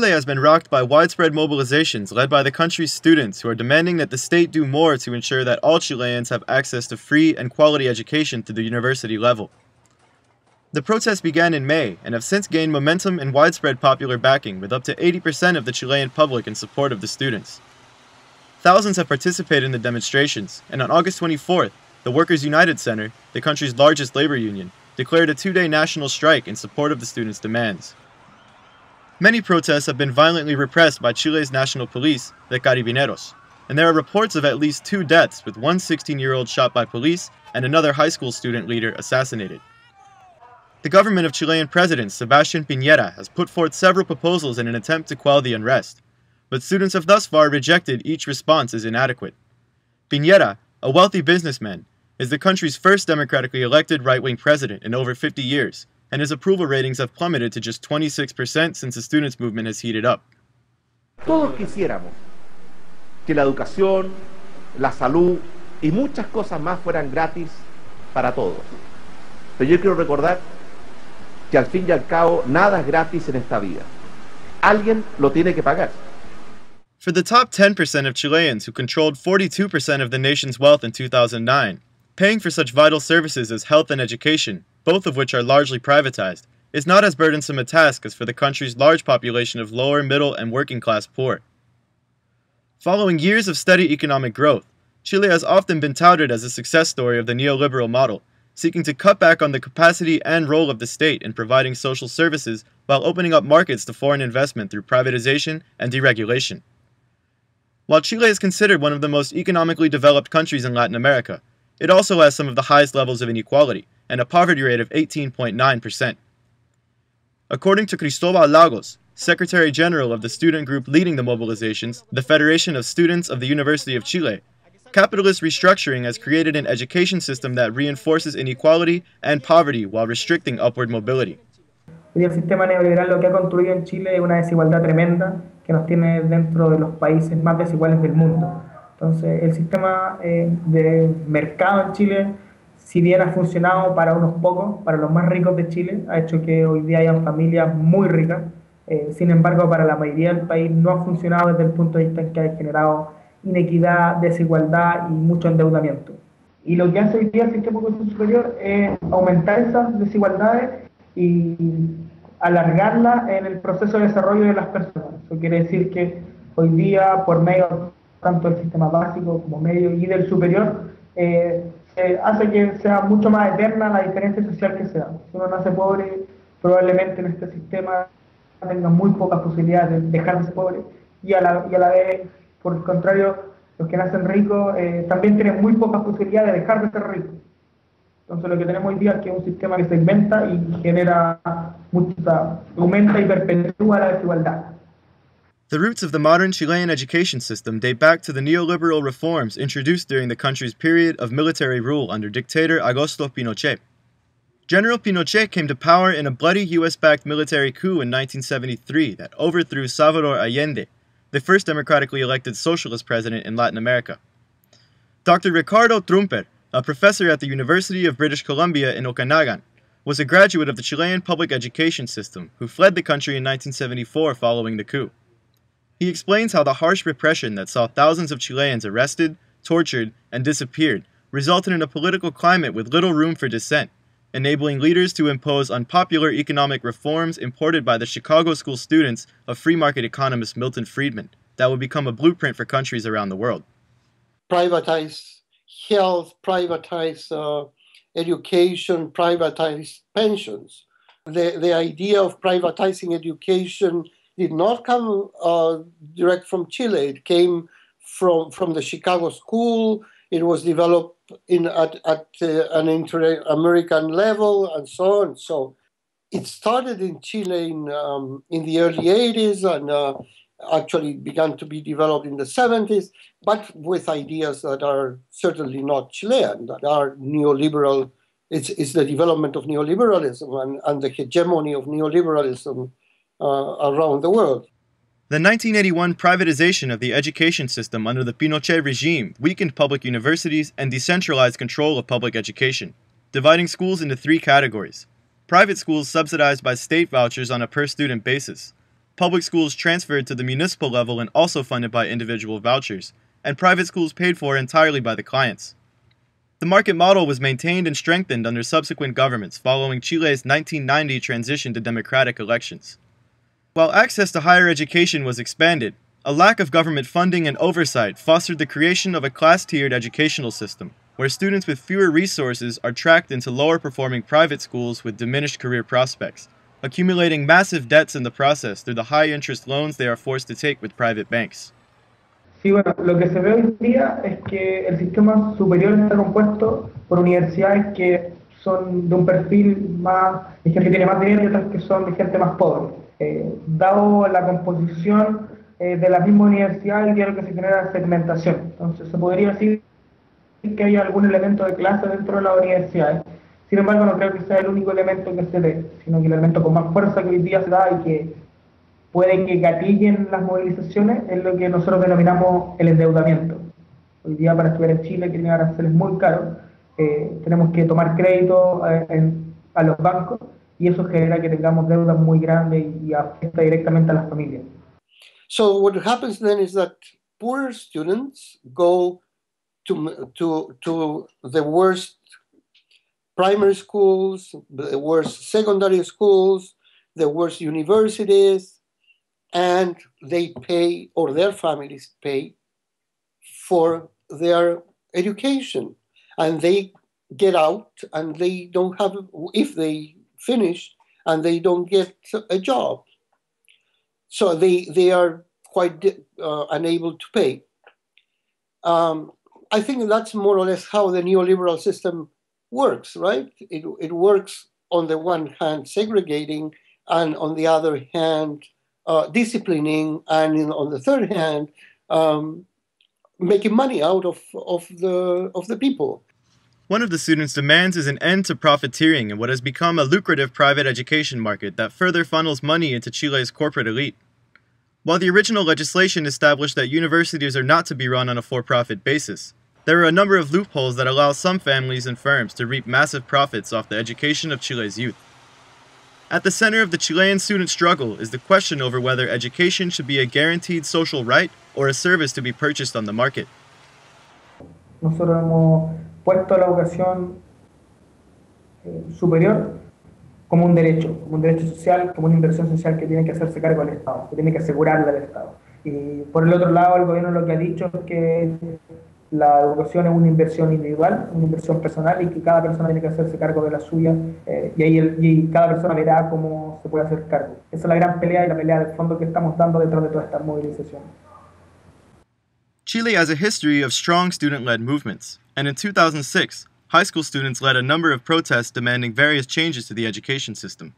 Chile has been rocked by widespread mobilizations led by the country's students who are demanding that the state do more to ensure that all Chileans have access to free and quality education to the university level. The protests began in May and have since gained momentum and widespread popular backing, with up to 80% of the Chilean public in support of the students. Thousands have participated in the demonstrations, and on August 24th, the Workers' United Center, the country's largest labor union, declared a two-day national strike in support of the students' demands. Many protests have been violently repressed by Chile's national police, the Carabineros, and there are reports of at least 2 deaths, with one 16-year-old shot by police and another high school student leader assassinated. The government of Chilean President Sebastián Piñera has put forth several proposals in an attempt to quell the unrest, but students have thus far rejected each response as inadequate. Piñera, a wealthy businessman, is the country's first democratically elected right-wing president in over 50 years, and his approval ratings have plummeted to just 26% since the students' movement has heated up. Todos quisiéramos que la educación, la salud y muchas cosas más fueran gratis para todos. Pero yo quiero recordar que al fin y al cabo nada es gratis en esta vida. Alguien lo tiene que pagar. For the top 10% of Chileans who controlled 42% of the nation's wealth in 2009, paying for such vital services as health and education, both of which are largely privatized, is not as burdensome a task as for the country's large population of lower, middle, and working-class poor. Following years of steady economic growth, Chile has often been touted as a success story of the neoliberal model, seeking to cut back on the capacity and role of the state in providing social services while opening up markets to foreign investment through privatization and deregulation. While Chile is considered one of the most economically developed countries in Latin America, it also has some of the highest levels of inequality and a poverty rate of 18.9%. According to Cristóbal Lagos, Secretary General of the student group leading the mobilizations, the Federation of Students of the University of Chile, capitalist restructuring has created an education system that reinforces inequality and poverty while restricting upward mobility. El sistema neoliberal lo que ha construido en Chile es una desigualdad tremenda que nos tiene dentro de los países más desiguales del mundo. Entonces, el sistema de mercado en Chile, si bien ha funcionado para unos pocos, para los más ricos de Chile, ha hecho que hoy día hayan familias muy ricas. Sin embargo, para la mayoría del país no ha funcionado desde el punto de vista en que ha generado inequidad, desigualdad y mucho endeudamiento. Y lo que hace hoy día el sistema educativo superior es aumentar esas desigualdades y alargarlas en el proceso de desarrollo de las personas. Eso quiere decir que hoy día, por medio tanto del sistema básico como medio y del superior, se hace que sea mucho más eterna la diferencia social que se da. Si uno nace pobre, probablemente en este sistema tenga muy pocas posibilidades de dejar de ser pobre, y a la vez, por el contrario, los que nacen ricos también tienen muy pocas posibilidades de dejar de ser ricos. Entonces lo que tenemos hoy día es que es un sistema que segmenta y genera aumenta y perpetúa la desigualdad. The roots of the modern Chilean education system date back to the neoliberal reforms introduced during the country's period of military rule under dictator Augusto Pinochet. General Pinochet came to power in a bloody US-backed military coup in 1973 that overthrew Salvador Allende, the first democratically elected socialist president in Latin America. Dr. Ricardo Trumper, a professor at the University of British Columbia in Okanagan, was a graduate of the Chilean public education system who fled the country in 1974 following the coup. He explains how the harsh repression that saw thousands of Chileans arrested, tortured, and disappeared resulted in a political climate with little room for dissent, enabling leaders to impose unpopular economic reforms imported by the Chicago school students of free market economist Milton Friedman that would become a blueprint for countries around the world. Privatize health, privatize education, privatize pensions. The idea of privatizing education did not come direct from Chile. It came from the Chicago school. It was developed at an inter-American level and so on. So it started in Chile in the early 80s and actually began to be developed in the 70s, but with ideas that are certainly not Chilean, that are neoliberal. It's the development of neoliberalism and the hegemony of neoliberalism around the world. The 1981 privatization of the education system under the Pinochet regime weakened public universities and decentralized control of public education, dividing schools into 3 categories: private schools subsidized by state vouchers on a per-student basis, public schools transferred to the municipal level and also funded by individual vouchers, and private schools paid for entirely by the clients. The market model was maintained and strengthened under subsequent governments following Chile's 1990 transition to democratic elections. While access to higher education was expanded, a lack of government funding and oversight fostered the creation of a class-tiered educational system, where students with fewer resources are tracked into lower-performing private schools with diminished career prospects, accumulating massive debts in the process through the high-interest loans they are forced to take with private banks. Sí, bueno, lo que se ve hoy día es que el sistema superior está compuesto por universidades que son de un perfil más, de gente que tiene más dinero y otras que son de gente más pobre. Dado la composición de la misma universidad, el lo que se genera es segmentación. Entonces, se podría decir que hay algún elemento de clase dentro de las universidades. Sin embargo, no creo que sea el único elemento que se dé, sino que el elemento con más fuerza que hoy día se da y que puede que gatillen las movilizaciones es lo que nosotros denominamos el endeudamiento. Hoy día para estudiar en Chile, que tiene aranceles muy caros, tenemos que tomar crédito a los bancos y eso genera que tengamos deudas muy grandes y afecta directamente a las familias. So what happens then is that poor students go to the worst primary schools, the worst secondary schools, the worst universities, and they pay, or their families pay, for their education. And they get out and they don't have, if they finish, and they don't get a job. So they are quite unable to pay. I think that's more or less how the neoliberal system works, right? It works on the one hand segregating, and on the other hand disciplining, and on the third hand making money out of the people. One of the students' demands is an end to profiteering in what has become a lucrative private education market that further funnels money into Chile's corporate elite. While the original legislation established that universities are not to be run on a for-profit basis, there are a number of loopholes that allow some families and firms to reap massive profits off the education of Chile's youth. At the center of the Chilean student struggle is the question over whether education should be a guaranteed social right or a service to be purchased on the market. Nosotros hemos puesto la educación superior como un derecho social, como una inversión social que tiene que hacerse cargo del Estado, que tiene que asegurarla el Estado. Y por el otro lado, el gobierno lo que ha dicho es que la educación es una inversión individual, una inversión personal y que cada persona tiene que hacerse cargo de la suya y cada persona verá cómo se puede hacer cargo. Esa es la gran pelea y la pelea de fondo que estamos dando detrás de toda esta movilización. Chile has a history of strong student-led movements, and in 2006, high school students led a number of protests demanding various changes to the education system.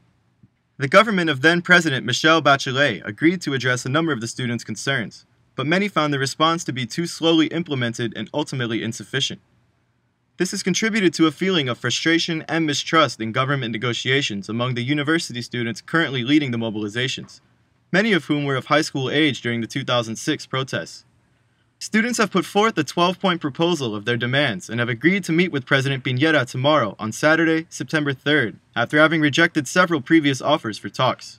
The government of then-President Michelle Bachelet agreed to address a number of the students' concerns, but many found the response to be too slowly implemented and ultimately insufficient. This has contributed to a feeling of frustration and mistrust in government negotiations among the university students currently leading the mobilizations, many of whom were of high school age during the 2006 protests. Students have put forth a 12-point proposal of their demands and have agreed to meet with President Piñera tomorrow on Saturday, September 3rd, after having rejected several previous offers for talks.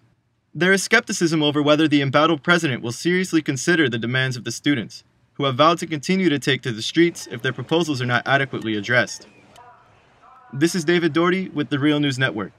There is skepticism over whether the embattled president will seriously consider the demands of the students, who have vowed to continue to take to the streets if their proposals are not adequately addressed. This is David Doherty with the Real News Network.